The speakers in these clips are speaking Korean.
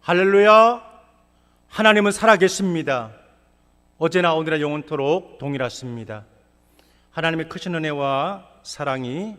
할렐루야! 하나님은 살아계십니다. 어제나 오늘의 영원토록 동일하십니다. 하나님의 크신 은혜와 사랑이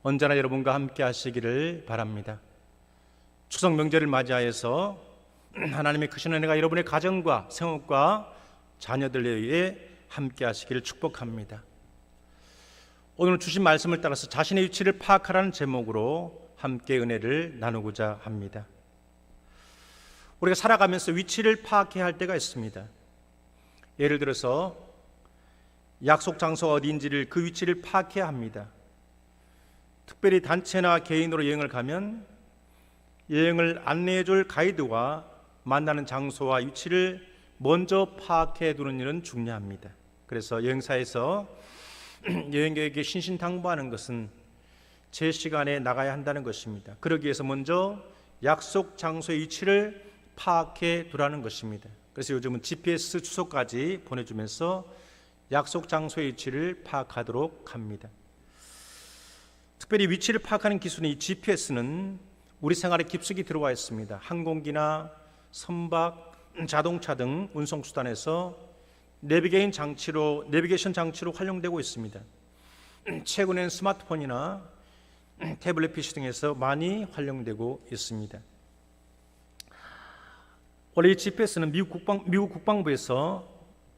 언제나 여러분과 함께 하시기를 바랍니다. 추석 명절을 맞이하여서 하나님의 크신 은혜가 여러분의 가정과 생업과 자녀들에게 함께 하시기를 축복합니다. 오늘 주신 말씀을 따라서 자신의 위치를 파악하라는 제목으로 함께 은혜를 나누고자 합니다. 우리가 살아가면서 위치를 파악해야 할 때가 있습니다. 예를 들어서 약속 장소가 어디인지를 그 위치를 파악해야 합니다. 특별히 단체나 개인으로 여행을 가면 여행을 안내해 줄 가이드와 만나는 장소와 위치를 먼저 파악해 두는 일은 중요합니다. 그래서 여행사에서 여행객에게 신신당부하는 것은 제 시간에 나가야 한다는 것입니다. 그러기 위해서 먼저 약속 장소의 위치를 파악해 두라는 것입니다. 그래서 요즘은 GPS 주소까지 보내주면서 약속 장소의 위치를 파악하도록 합니다. 특별히 위치를 파악하는 기술인 이 GPS는 우리 생활에 깊숙이 들어와 있습니다. 항공기나 선박, 자동차 등 운송수단에서 내비게이션 장치로 활용되고 있습니다. 최근엔 스마트폰이나 태블릿 PC 등에서 많이 활용되고 있습니다. 원래 이 GPS는 미국 국방부에서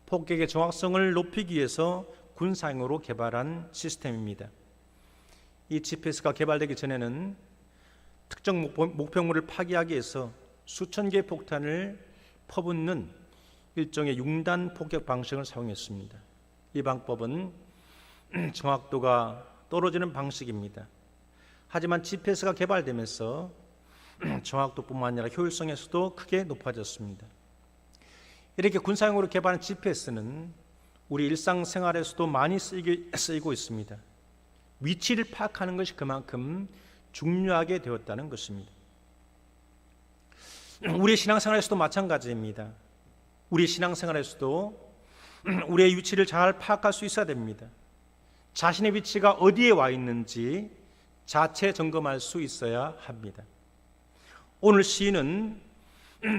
폭격의 정확성을 높이기 위해서 군사용으로 개발한 시스템입니다. 이 GPS가 개발되기 전에는 특정 목표물을 파괴하기 위해서 수천 개의 폭탄을 퍼붓는 일종의 융단 폭격 방식을 사용했습니다. 이 방법은 정확도가 떨어지는 방식입니다. 하지만 GPS가 개발되면서 정확도뿐만 아니라 효율성에서도 크게 높아졌습니다. 이렇게 군사용으로 개발한 GPS는 우리 일상생활에서도 많이 쓰이고 있습니다. 위치를 파악하는 것이 그만큼 중요하게 되었다는 것입니다. 우리의 신앙생활에서도 마찬가지입니다. 우리 신앙생활에서도 우리의 위치를 잘 파악할 수 있어야 됩니다. 자신의 위치가 어디에 와 있는지 자체 점검할 수 있어야 합니다. 오늘 시인은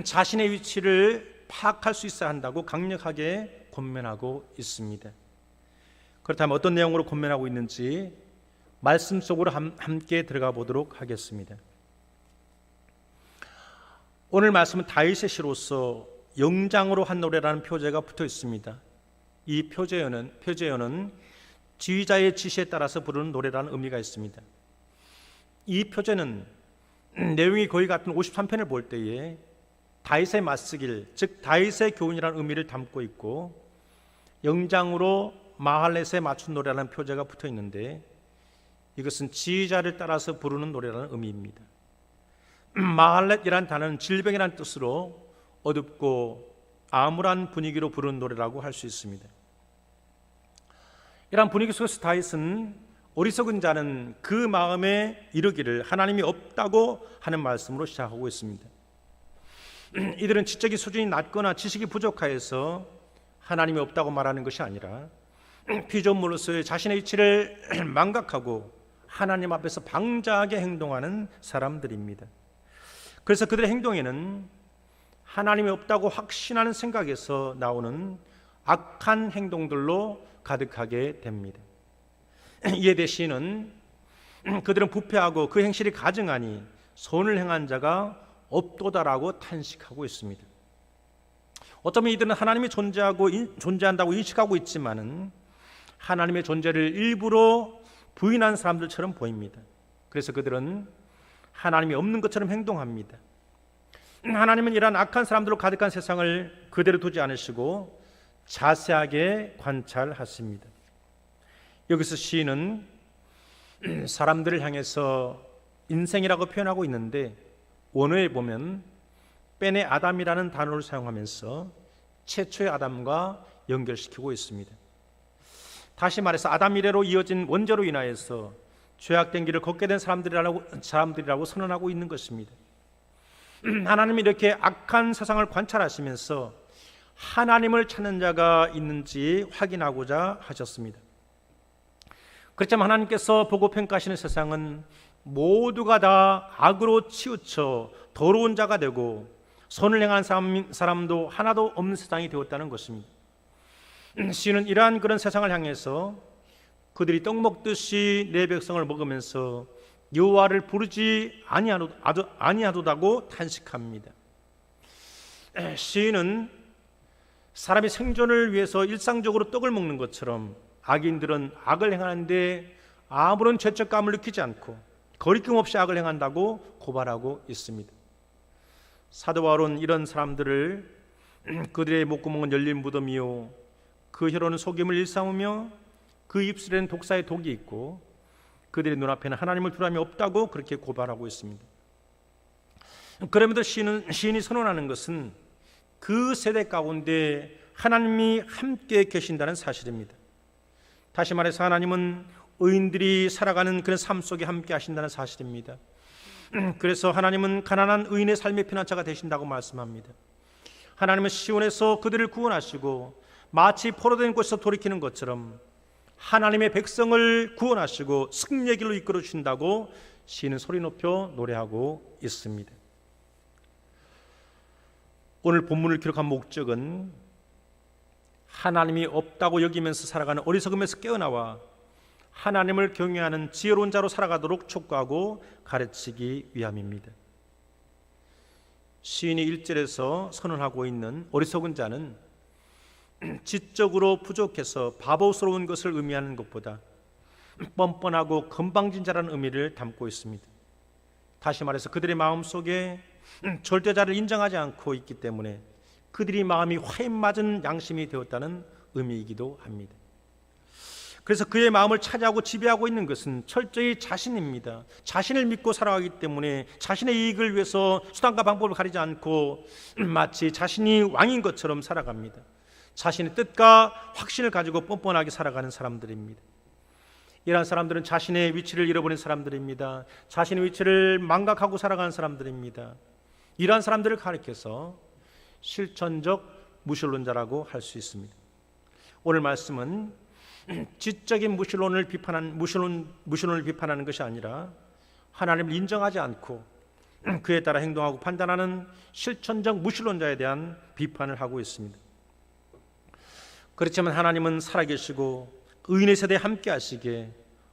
자신의 위치를 파악할 수 있어야 한다고 강력하게 권면하고 있습니다. 그렇다면 어떤 내용으로 권면하고 있는지 말씀 속으로 함께 들어가 보도록 하겠습니다. 오늘 말씀은 다윗의 시로서 영장으로 한 노래라는 표제가 붙어 있습니다. 이 표제어는 지휘자의 지시에 따라서 부르는 노래라는 의미가 있습니다. 이 표제는 내용이 거의 같은 53편을 볼 때에 다윗의 맞쓰길, 즉 다윗의 교훈이라는 의미를 담고 있고 영장으로 마할렛에 맞춘 노래라는 표제가 붙어 있는데 이것은 지휘자를 따라서 부르는 노래라는 의미입니다. 마할렛이라는 단어는 질병이라는 뜻으로 어둡고 암울한 분위기로 부르는 노래라고 할 수 있습니다. 이러한 분위기 속에서 다윗은 어리석은 자는 그 마음에 이르기를 하나님이 없다고 하는 말씀으로 시작하고 있습니다. 이들은 지적인 수준이 낮거나 지식이 부족하여서 하나님이 없다고 말하는 것이 아니라 피조물로서의 자신의 위치를 망각하고 하나님 앞에서 방자하게 행동하는 사람들입니다. 그래서 그들의 행동에는 하나님이 없다고 확신하는 생각에서 나오는 악한 행동들로 가득하게 됩니다. 이에 대해 시인은 그들은 부패하고 그 행실이 가증하니 선을 행한 자가 없도다라고 탄식하고 있습니다. 어쩌면 이들은 하나님이 존재한다고 인식하고 있지만은 하나님의 존재를 일부러 부인한 사람들처럼 보입니다. 그래서 그들은 하나님이 없는 것처럼 행동합니다. 하나님은 이러한 악한 사람들로 가득한 세상을 그대로 두지 않으시고 자세하게 관찰하십니다. 여기서 시인은 사람들을 향해서 인생이라고 표현하고 있는데 원어에 보면 뺀의 아담이라는 단어를 사용하면서 최초의 아담과 연결시키고 있습니다. 다시 말해서 아담 이래로 이어진 원죄로 인하여서 죄악된 길을 걷게 된 사람들이라고 선언하고 있는 것입니다. 하나님이 이렇게 악한 세상을 관찰하시면서 하나님을 찾는 자가 있는지 확인하고자 하셨습니다. 그렇지만 하나님께서 보고 평가하시는 세상은 모두가 다 악으로 치우쳐 더러운 자가 되고 선을 행하는 사람도 하나도 없는 세상이 되었다는 것입니다. 시인은 이러한 그런 세상을 향해서 그들이 떡 먹듯이 내 백성을 먹으면서 여호와를 부르지 아니하도다고 탄식합니다. 시인은 사람이 생존을 위해서 일상적으로 떡을 먹는 것처럼 악인들은 악을 행하는데 아무런 죄책감을 느끼지 않고 거리낌 없이 악을 행한다고 고발하고 있습니다. 사도 바울은 이런 사람들을 그들의 목구멍은 열린 무덤이요 그 혀로는 속임을 일삼으며 그 입술에는 독사의 독이 있고 그들의 눈앞에는 하나님을 두려움이 없다고 그렇게 고발하고 있습니다. 그럼에도 시인이 선언하는 것은 그 세대 가운데 하나님이 함께 계신다는 사실입니다. 다시 말해서 하나님은 의인들이 살아가는 그런 삶 속에 함께 하신다는 사실입니다. 그래서 하나님은 가난한 의인의 삶의 피난처가 되신다고 말씀합니다. 하나님은 시온에서 그들을 구원하시고 마치 포로된 곳에서 돌이키는 것처럼 하나님의 백성을 구원하시고 승리의 길로 이끌어 주신다고 시인은 소리 높여 노래하고 있습니다. 오늘 본문을 기록한 목적은 하나님이 없다고 여기면서 살아가는 어리석음에서 깨어나와 하나님을 경외하는 지혜로운 자로 살아가도록 촉구하고 가르치기 위함입니다. 시인이 1절에서 선언하고 있는 어리석은 자는 지적으로 부족해서 바보스러운 것을 의미하는 것보다 뻔뻔하고 건방진 자라는 의미를 담고 있습니다. 다시 말해서 그들의 마음속에 절대자를 인정하지 않고 있기 때문에 그들이 마음이 화인 맞은 양심이 되었다는 의미이기도 합니다. 그래서 그의 마음을 차지하고 지배하고 있는 것은 철저히 자신입니다. 자신을 믿고 살아가기 때문에 자신의 이익을 위해서 수단과 방법을 가리지 않고 마치 자신이 왕인 것처럼 살아갑니다. 자신의 뜻과 확신을 가지고 뻔뻔하게 살아가는 사람들입니다. 이러한 사람들은 자신의 위치를 잃어버린 사람들입니다. 자신의 위치를 망각하고 살아가는 사람들입니다. 이러한 사람들을 가리켜서 실천적 무신론자라고 할 수 있습니다. 오늘 말씀은 지적인 무신론을 비판하는 것이 아니라 하나님을 인정하지 않고 그에 따라 행동하고 판단하는 실천적 무신론자에 대한 비판을 하고 있습니다. 그렇지만 하나님은 살아계시고 의인의 세대에 함께 하시기에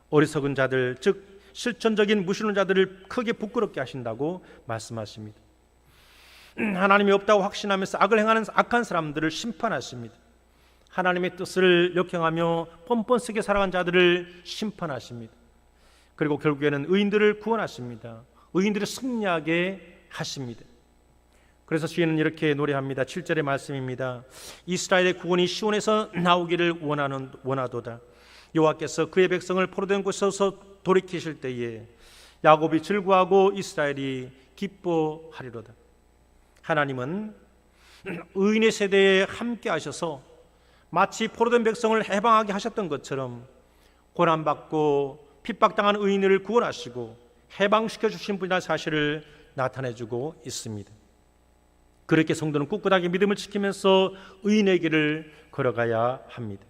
어리석은 자들, 즉 실천적인 무신론자들을 크게 부끄럽게 하신다고 말씀하십니다. 하나님이 없다고 확신하면서 악을 행하는 악한 사람들을 심판하십니다. 하나님의 뜻을 역행하며 뻔뻔스게 살아간 자들을 심판하십니다. 그리고 결국에는 의인들을 구원하십니다. 의인들을 승리하게 하십니다. 그래서 시인은 이렇게 노래합니다. 7절의 말씀입니다. 이스라엘의 구원이 시온에서 나오기를 원하도다. 여호와께서 그의 백성을 포로된 곳에서 돌이키실 때에 야곱이 즐거워하고 이스라엘이 기뻐하리로다. 하나님은 의인의 세대에 함께 하셔서 마치 포로된 백성을 해방하게 하셨던 것처럼 고난받고 핍박당한 의인을 구원하시고 해방시켜 주신 분이라는 사실을 나타내주고 있습니다. 그렇게 성도는 꿋꿋하게 믿음을 지키면서 의인의 길을 걸어가야 합니다.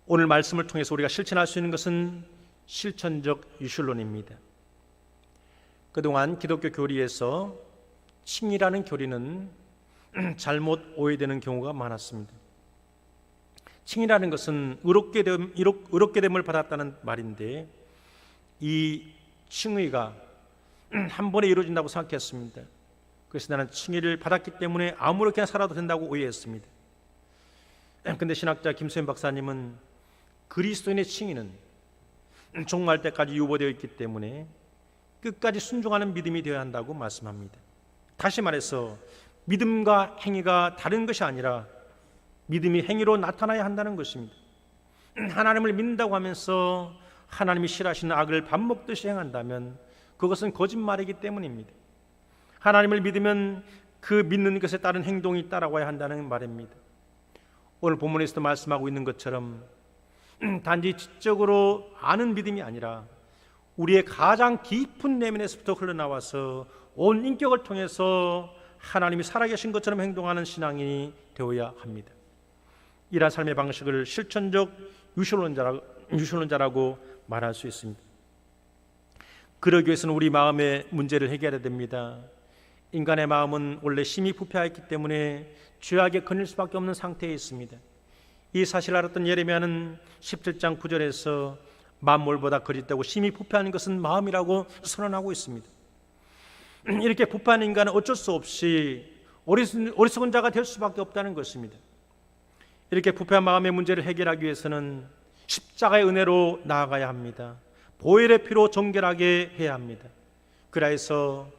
오늘 말씀을 통해서 우리가 실천할 수 있는 것은 실천적 유실론입니다. 그동안 기독교 교리에서 칭의라는 교리는 잘못 오해되는 경우가 많았습니다. 칭의라는 것은 의롭게 됨을 받았다는 말인데 이 칭의가 한 번에 이루어진다고 생각했습니다. 그래서 나는 칭의를 받았기 때문에 아무렇게나 살아도 된다고 오해했습니다. 그런데 신학자 김수현 박사님은 그리스도인의 칭의는 종말 때까지 유보되어 있기 때문에 끝까지 순종하는 믿음이 되어야 한다고 말씀합니다. 다시 말해서 믿음과 행위가 다른 것이 아니라 믿음이 행위로 나타나야 한다는 것입니다. 하나님을 믿는다고 하면서 하나님이 싫어하시는 악을 밥 먹듯이 행한다면 그것은 거짓말이기 때문입니다. 하나님을 믿으면 그 믿는 것에 따른 행동이 따라와야 한다는 말입니다. 오늘 본문에서도 말씀하고 있는 것처럼 단지 지적으로 아는 믿음이 아니라 우리의 가장 깊은 내면에서부터 흘러나와서 온 인격을 통해서 하나님이 살아계신 것처럼 행동하는 신앙이 되어야 합니다. 이러한 삶의 방식을 실천적 유실론자라고 말할 수 있습니다. 그러기 위해서는 우리 마음의 문제를 해결해야 됩니다. 인간의 마음은 원래 심히 부패하였기 때문에 죄악에 거닐 수밖에 없는 상태에 있습니다. 이 사실을 알았던 예레미야는 17장 9절에서 만물보다 거짓되고 심히 부패한 것은 마음이라고 선언하고 있습니다. 이렇게 부패한 인간은 어쩔 수 없이 어리석은 자가 될 수밖에 없다는 것입니다. 이렇게 부패한 마음의 문제를 해결하기 위해서는 십자가의 은혜로 나아가야 합니다. 보혈의 피로 정결하게 해야 합니다. 그래서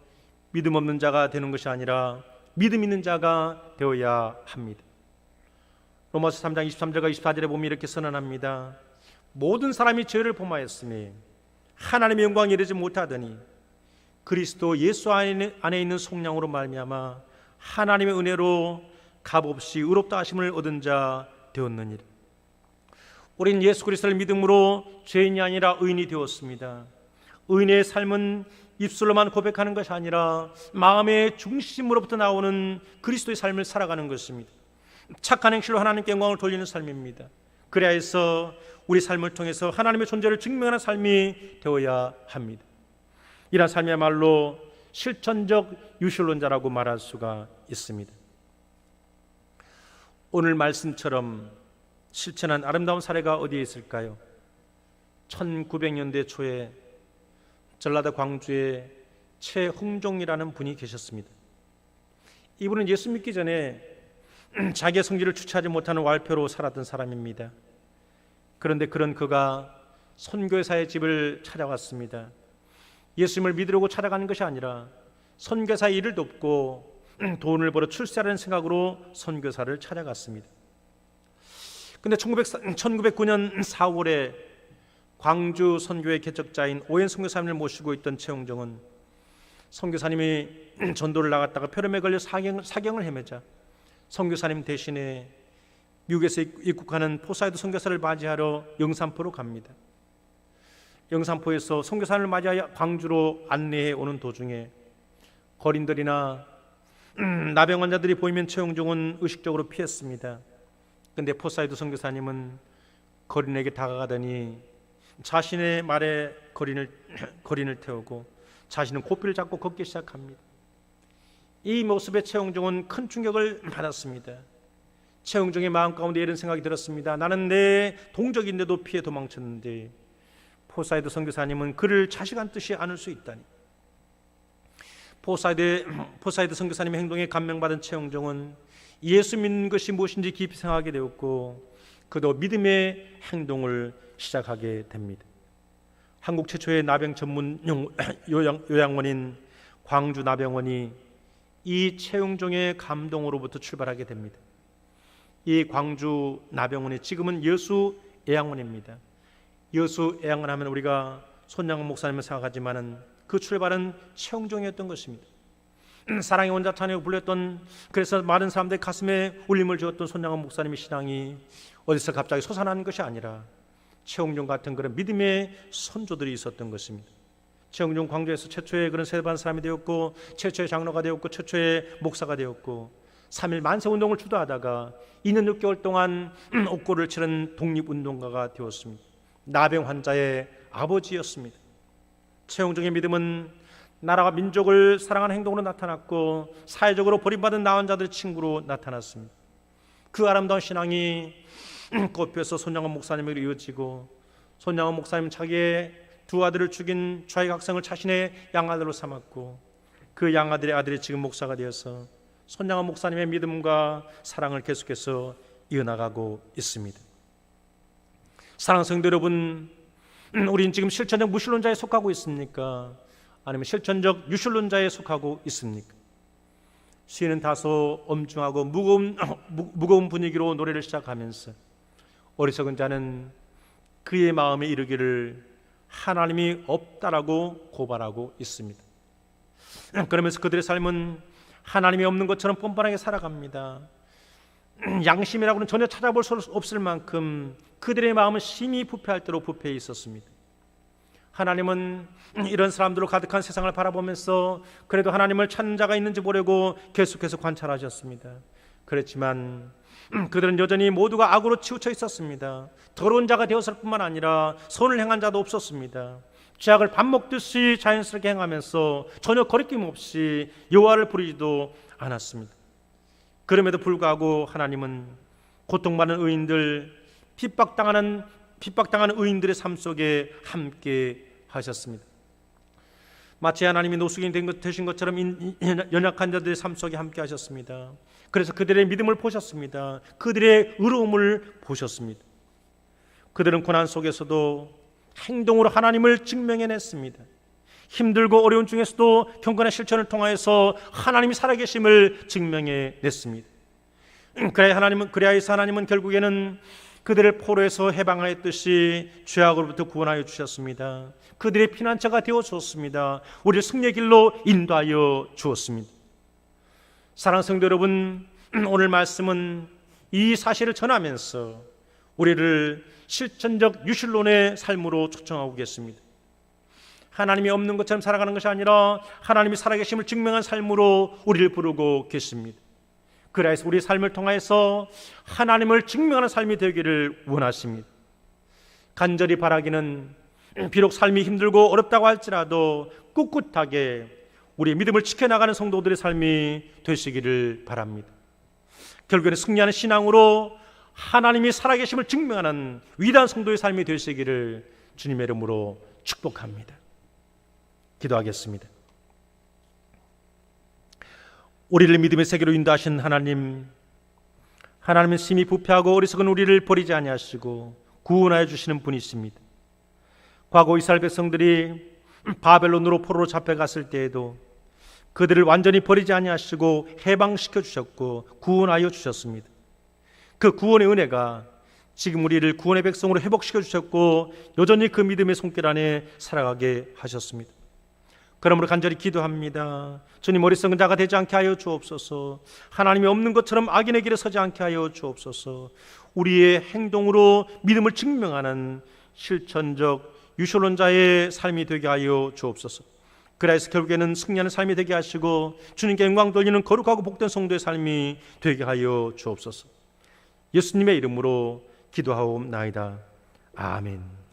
믿음 없는 자가 되는 것이 아니라 믿음 있는 자가 되어야 합니다. 로마서 3장 23절과 24절에 보면 이렇게 선언합니다. 모든 사람이 죄를 범하였으니 하나님의 영광에 이르지 못하더니 그리스도 예수 안에 있는 속량으로 말미암아 하나님의 은혜로 값없이 의롭다 하심을 얻은 자 되었느니라. 우리는 예수 그리스도를 믿음으로 죄인이 아니라 의인이 되었습니다. 의인의 삶은 입술로만 고백하는 것이 아니라 마음의 중심으로부터 나오는 그리스도의 삶을 살아가는 것입니다. 착한 행실로 하나님께 영광을 돌리는 삶입니다. 그래야 해서 우리 삶을 통해서 하나님의 존재를 증명하는 삶이 되어야 합니다. 이런 삶이야말로 실천적 유실론자라고 말할 수가 있습니다. 오늘 말씀처럼 실천한 아름다운 사례가 어디에 있을까요? 1900년대 초에 전라도 광주에 최흥종이라는 분이 계셨습니다. 이분은 예수 믿기 전에 자기의 성질을 주체하지 못하는 wal표로 살았던 사람입니다. 그런데 그런 그가 선교사의 집을 찾아갔습니다. 예수님을 믿으려고 찾아가는 것이 아니라 선교사의 일을 돕고 돈을 벌어 출세하는 생각으로 선교사를 찾아갔습니다. 근데 1909년 4월에 광주 선교의 개척자인 오현 선교사님을 모시고 있던 최흥종은 선교사님이 전도를 나갔다가 폐렴에 걸려 사경을 헤매자 선교사님 대신에 미국에서 입국하는 포사이드 선교사를 맞이하러 영산포로 갑니다. 영산포에서 선교사를 맞이하여 광주로 안내해 오는 도중에 거린들이나 나병 환자들이 보이면 최흥종은 의식적으로 피했습니다. 그런데 포사이드 선교사님은 거린에게 다가가더니 자신의 말에 거린을 태우고 자신은 고삐를 잡고 걷기 시작합니다. 이 모습에 최흥종은 큰 충격을 받았습니다. 최흥종의 마음 가운데 이런 생각이 들었습니다. 나는 내 동족인데도 피해 도망쳤는데 포사이드 선교사님은 그를 자식한 뜻이 않을 수 있다니. 포사이드 선교사님의 행동에 감명받은 최흥종은 예수 믿는 것이 무엇인지 깊이 생각하게 되었고 그도 믿음의 행동을 시작하게 됩니다. 한국 최초의 나병 전문 요양원인 광주 나병원이 이 최흥종의 감동으로부터 출발하게 됩니다. 이 광주 나병원이 지금은 여수 애양원입니다. 여수 애양원 하면 우리가 손양원 목사님을 생각하지만은 그 출발은 최흥종이었던 것입니다. 사랑의 원자탄이라고 불렸던, 그래서 많은 사람들의 가슴에 울림을 주었던 손양원 목사님의 신앙이 어디서 갑자기 솟아나는 것이 아니라 최흥종 같은 그런 믿음의 선조들이 있었던 것입니다. 최흥종 광주에서 최초의 그런 세례받은 사람이 되었고 최초의 장로가 되었고 최초의 목사가 되었고 3.1 만세운동을 주도하다가 2년 6개월 동안 옥고를 치른 독립운동가가 되었습니다. 나병 환자의 아버지였습니다. 최흥종의 믿음은 나라와 민족을 사랑하는 행동으로 나타났고 사회적으로 버림받은 나환자들의 친구로 나타났습니다. 그 아름다운 신앙이 꽃피어서 손양원 목사님으로 이어지고 손양원 목사님은 자기의 두 아들을 죽인 좌익 학생을 자신의 양아들로 삼았고 그 양아들의 아들이 지금 목사가 되어서 손양원 목사님의 믿음과 사랑을 계속해서 이어나가고 있습니다. 사랑하는 성도 여러분, 우리는 지금 실천적 무신론자에 속하고 있습니까? 아니면 실천적 유신론자에 속하고 있습니까? 시인은 다소 엄중하고 무거운 분위기로 노래를 시작하면서 어리석은 자는 그의 마음에 이르기를 하나님이 없다라고 고발하고 있습니다. 그러면서 그들의 삶은 하나님이 없는 것처럼 뻔뻔하게 살아갑니다. 양심이라고는 전혀 찾아볼 수 없을 만큼 그들의 마음은 심히 부패할 대로 부패해 있었습니다. 하나님은 이런 사람들로 가득한 세상을 바라보면서 그래도 하나님을 찾는 자가 있는지 보려고 계속해서 관찰하셨습니다. 그렇지만 그들은 여전히 모두가 악으로 치우쳐 있었습니다. 더러운 자가 되었을 뿐만 아니라 선을 행한 자도 없었습니다. 죄악을 밥 먹듯이 자연스럽게 행하면서 전혀 거리낌 없이 여호와를 부르지도 않았습니다. 그럼에도 불구하고 하나님은 고통받는 의인들, 핍박당하는 의인들의 삶 속에 함께 하셨습니다. 마치 하나님이 노숙인이 되신 것처럼 연약한 자들의 삶 속에 함께 하셨습니다. 그래서 그들의 믿음을 보셨습니다. 그들의 의로움을 보셨습니다. 그들은 고난 속에서도 행동으로 하나님을 증명해냈습니다. 힘들고 어려운 중에서도 경건의 실천을 통하여서 하나님이 살아계심을 증명해냈습니다. 그래야해서 하나님은 결국에는 그들을 포로에서 해방하였듯이 죄악으로부터 구원하여 주셨습니다. 그들의 피난처가 되어 주었습니다. 우리를 승리의 길로 인도하여 주었습니다. 사랑하는 성도 여러분, 오늘 말씀은 이 사실을 전하면서 우리를 실천적 유실론의 삶으로 초청하고 계십니다. 하나님이 없는 것처럼 살아가는 것이 아니라 하나님이 살아계심을 증명한 삶으로 우리를 부르고 계십니다. 그래서 우리 삶을 통해서 하나님을 증명하는 삶이 되기를 원하십니다. 간절히 바라기는 비록 삶이 힘들고 어렵다고 할지라도 꿋꿋하게 우리의 믿음을 지켜나가는 성도들의 삶이 되시기를 바랍니다. 결국에는 승리하는 신앙으로 하나님이 살아계심을 증명하는 위대한 성도의 삶이 되시기를 주님의 이름으로 축복합니다. 기도하겠습니다. 우리를 믿음의 세계로 인도하신 하나님은 심히 부패하고 어리석은 우리를 버리지 아니하시고 구원하여 주시는 분이십니다. 과거 이스라엘 백성들이 바벨론으로 포로로 잡혀갔을 때에도 그들을 완전히 버리지 아니하시고 해방시켜 주셨고 구원하여 주셨습니다. 그 구원의 은혜가 지금 우리를 구원의 백성으로 회복시켜 주셨고 여전히 그 믿음의 손길 안에 살아가게 하셨습니다. 그러므로 간절히 기도합니다. 주님, 어리석은 자가 되지 않게 하여 주옵소서. 하나님이 없는 것처럼 악인의 길에 서지 않게 하여 주옵소서. 우리의 행동으로 믿음을 증명하는 실천적 유실론자의 삶이 되게 하여 주옵소서. 그래서 결국에는 승리하는 삶이 되게 하시고 주님께 영광 돌리는 거룩하고 복된 성도의 삶이 되게 하여 주옵소서. 예수님의 이름으로 기도하옵나이다. 아멘.